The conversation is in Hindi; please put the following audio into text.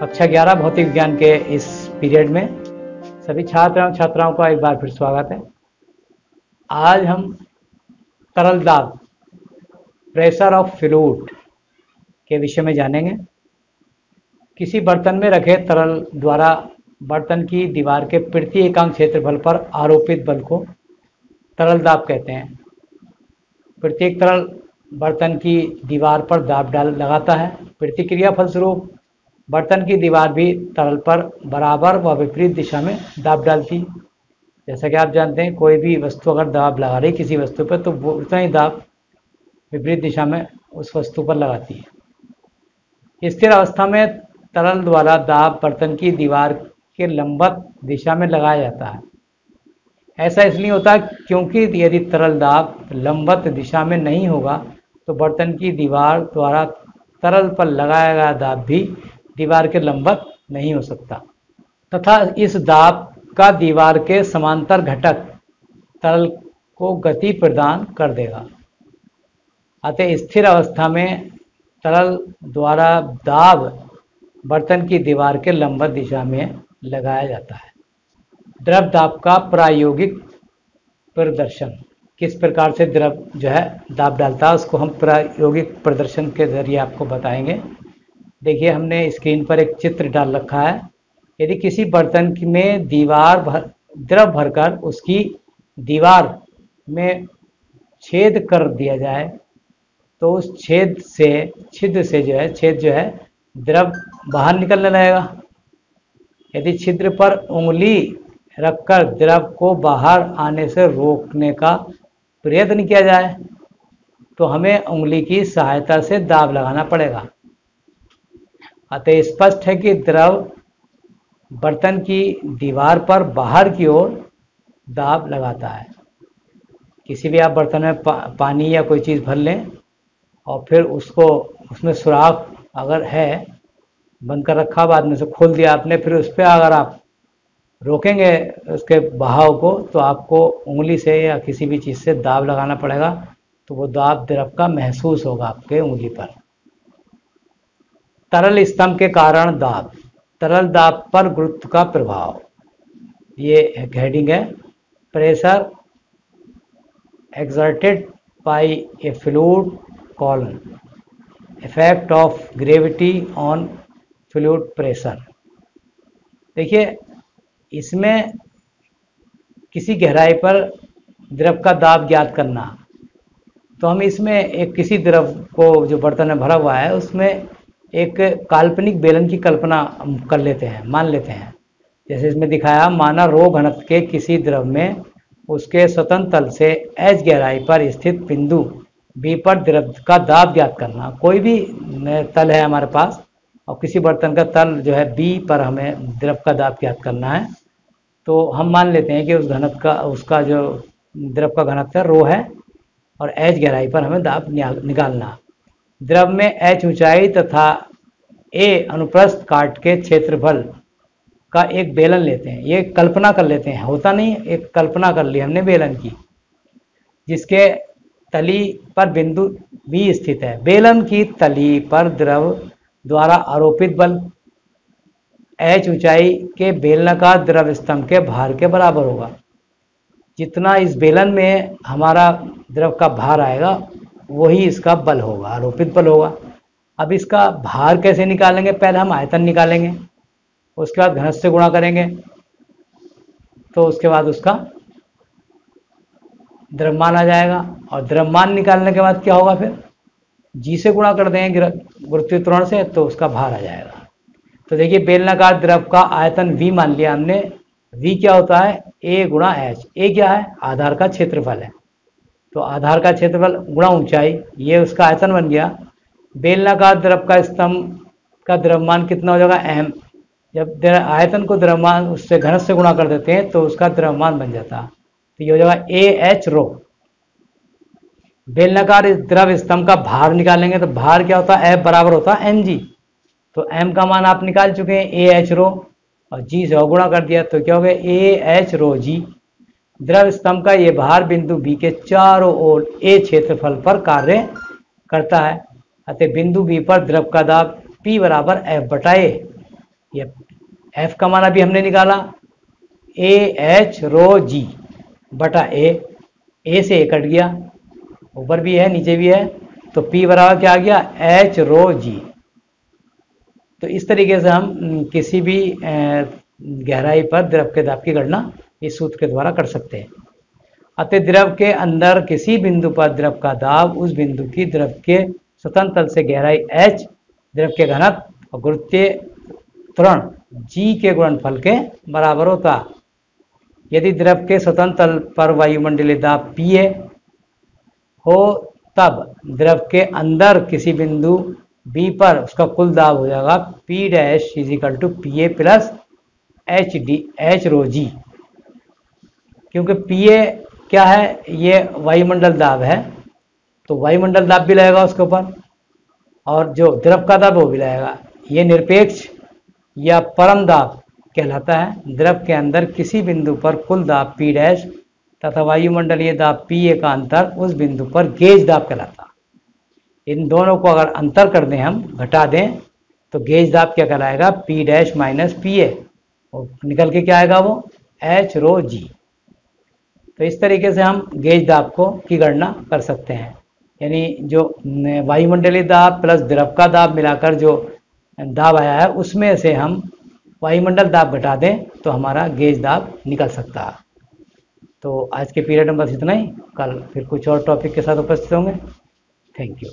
कक्षा 11 भौतिक विज्ञान के इस पीरियड में सभी छात्र एवं छात्राओं का एक बार फिर स्वागत है। आज हम तरल दाब प्रेशर ऑफ फ्लूइड के विषय में जानेंगे। किसी बर्तन में रखे तरल द्वारा बर्तन की दीवार के प्रति एकांक क्षेत्रफल पर आरोपित बल को तरल दाब कहते हैं। प्रत्येक तरल बर्तन की दीवार पर दाब लगाता है। प्रतिक्रिया फलस्वरूप बर्तन की दीवार भी तरल पर बराबर व विपरीत दिशा में दाब डालती। जैसा कि आप जानते हैं, कोई भी वस्तु अगर दाब लगा रही किसी वस्तु पर तो वो उतना ही दाब विपरीत दिशा में उस वस्तु पर लगाती है। स्थिर अवस्था में तरल द्वारा दाब बर्तन की दीवार के लंबवत दिशा में लगाया जाता है। ऐसा इसलिए होता है क्योंकि यदि तरल दाब लंबवत दिशा में नहीं होगा तो बर्तन की दीवार द्वारा तरल पर लगाया गया दाब भी दीवार के लंबवत नहीं हो सकता तथा इस दाब का दीवार के समांतर घटक तरल को गति प्रदान कर देगा। अतः स्थिर अवस्था में तरल द्वारा दाब बर्तन की दीवार के लंबवत दिशा में लगाया जाता है। द्रव दाब का प्रायोगिक प्रदर्शन, किस प्रकार से द्रव जो है दाब डालता है उसको हम प्रायोगिक प्रदर्शन के जरिए आपको बताएंगे। देखिए, हमने स्क्रीन पर एक चित्र डाल रखा है। यदि किसी बर्तन में द्रव भरकर उसकी दीवार में छेद कर दिया जाए तो उस छिद्र से द्रव बाहर निकलने लगेगा। यदि छिद्र पर उंगली रखकर द्रव को बाहर आने से रोकने का प्रयत्न किया जाए तो हमें उंगली की सहायता से दाब लगाना पड़ेगा। अतः स्पष्ट है कि द्रव बर्तन की दीवार पर बाहर की ओर दाब लगाता है। किसी भी आप बर्तन में पानी या कोई चीज़ भर लें और फिर उसमें सुराख अगर है, बंद कर रखा, बाद में से खोल दिया आपने, फिर उस पर अगर आप रोकेंगे उसके बहाव को तो आपको उंगली से या किसी भी चीज़ से दाब लगाना पड़ेगा, तो वो दाब द्रव का महसूस होगा आपके उंगली पर। तरल स्तंभ के कारण दाब, तरल दाब पर गुरुत्व का प्रभाव, ये हेडिंग है। Pressure exerted by A fluid column, effect of gravity on fluid pressure. देखिए, इसमें किसी गहराई पर द्रव का दाब ज्ञात करना, तो हम इसमें एक किसी द्रव को जो बर्तन में भरा हुआ है उसमें एक काल्पनिक बेलन की कल्पना कर लेते हैं, मान लेते हैं। जैसे इसमें दिखाया, माना रो घनत्व के किसी द्रव में उसके स्वतंत्र तल से h गहराई पर स्थित बिंदु B पर द्रव का दाब ज्ञात करना। कोई भी तल है हमारे पास और किसी बर्तन का तल जो है B पर हमें द्रव का दाब ज्ञात करना है, तो हम मान लेते हैं कि उस घनत्व का उसका जो द्रव का घनत्व है रो है और h गहराई पर हमें दाब निकालना। द्रव में h ऊंचाई तथा a अनुप्रस्थ काट के क्षेत्रफल का एक बेलन लेते हैं। ये कल्पना कर लेते हैं, होता नहीं, एक कल्पना कर ली हमने बेलन की, जिसके तली पर बिंदु B स्थित है। बेलन की तली पर द्रव द्वारा आरोपित बल h ऊंचाई के बेलनाकार द्रव स्तंभ के भार के बराबर होगा। जितना इस बेलन में हमारा द्रव का भार आएगा वही इसका बल होगा, आरोपित बल होगा। अब इसका भार कैसे निकालेंगे? पहले हम आयतन निकालेंगे, उसके बाद घनत्व से गुणा करेंगे, तो उसके बाद उसका द्रव्यमान आ जाएगा। और द्रव्यमान निकालने के बाद क्या होगा? फिर जी से गुणा कर देंगे गुरुत्वाकर्षण से, तो उसका भार आ जाएगा। तो देखिए, बेलनाकार द्रव का आयतन V मान लिया हमने। V क्या होता है? A गुणा H। A क्या है? आधार का क्षेत्रफल है, तो आधार का क्षेत्रफल गुणा ऊंचाई, ये उसका आयतन बन गया। बेलनाकार द्रव का स्तंभ का द्रव्यमान कितना हो जाएगा? m। जब आयतन को द्रव्यमान उससे घनत्व से गुणा कर देते हैं तो उसका द्रव्यमान बन जाता है, तो ये हो जाएगा AH रो। बेलनाकार द्रव स्तंभ का भार निकालेंगे तो भार क्या होता है? F बराबर होता है mg। तो m का मान आप निकाल चुके हैं, AH रो, और g से गुणा कर दिया तो क्या हो गया? AH रो g। द्रव स्तंभ का ये भार बिंदु B के चारों ओर A क्षेत्रफल पर कार्य करता है। अतः बिंदु B पर द्रव का दाब P बराबर F बटा A। ये एफ का मान अभी हमने निकाला ए एच रो जी बटा ए से ए कट गया, ऊपर भी है नीचे भी है, तो पी बराबर क्या आ गया एच रो जी। तो इस तरीके से हम किसी भी गहराई पर द्रव के दाब की गणना इस सूत्र के द्वारा कर सकते हैं। अतः द्रव के अंदर किसी बिंदु पर द्रव का दाब उस बिंदु की द्रव के स्वतंत्र तल से गहराई h, द्रव के घनत्व और गुरुत्वीय त्वरण g के गुणनफल के बराबर होता। यदि द्रव के स्वतंत्र तल पर वायुमंडलीय दाब Pa हो तब द्रव के अंदर किसी बिंदु B पर उसका कुल दाब हो जाएगा P dash is equal to Pa plus h rho g. क्योंकि Pa क्या है, ये वायुमंडल दाब है, तो वायुमंडल दाब भी लगेगा उसके ऊपर, और जो द्रव का दाब वो भी लगेगा। ये निरपेक्ष या परम दाब कहलाता है। द्रव के अंदर किसी बिंदु पर कुल दाब P डैश तथा वायुमंडलीय दाब Pa का अंतर उस बिंदु पर गेज दाब कहलाता। इन दोनों को अगर अंतर कर दें, हम घटा दें, तो गेज दाब क्या कहलाएगा P डैश माइनस Pa, और निकल के क्या आएगा वो एच रो जी। तो इस तरीके से हम गेज दाब की गणना कर सकते हैं। यानी जो वायुमंडलीय दाब प्लस द्रव का दाब मिलाकर जो दाब आया है उसमें से हम वायुमंडल दाब घटा दें तो हमारा गेज दाब निकल सकता है। तो आज के पीरियड में बस इतना ही, कल फिर कुछ और टॉपिक के साथ उपस्थित होंगे। Thank you.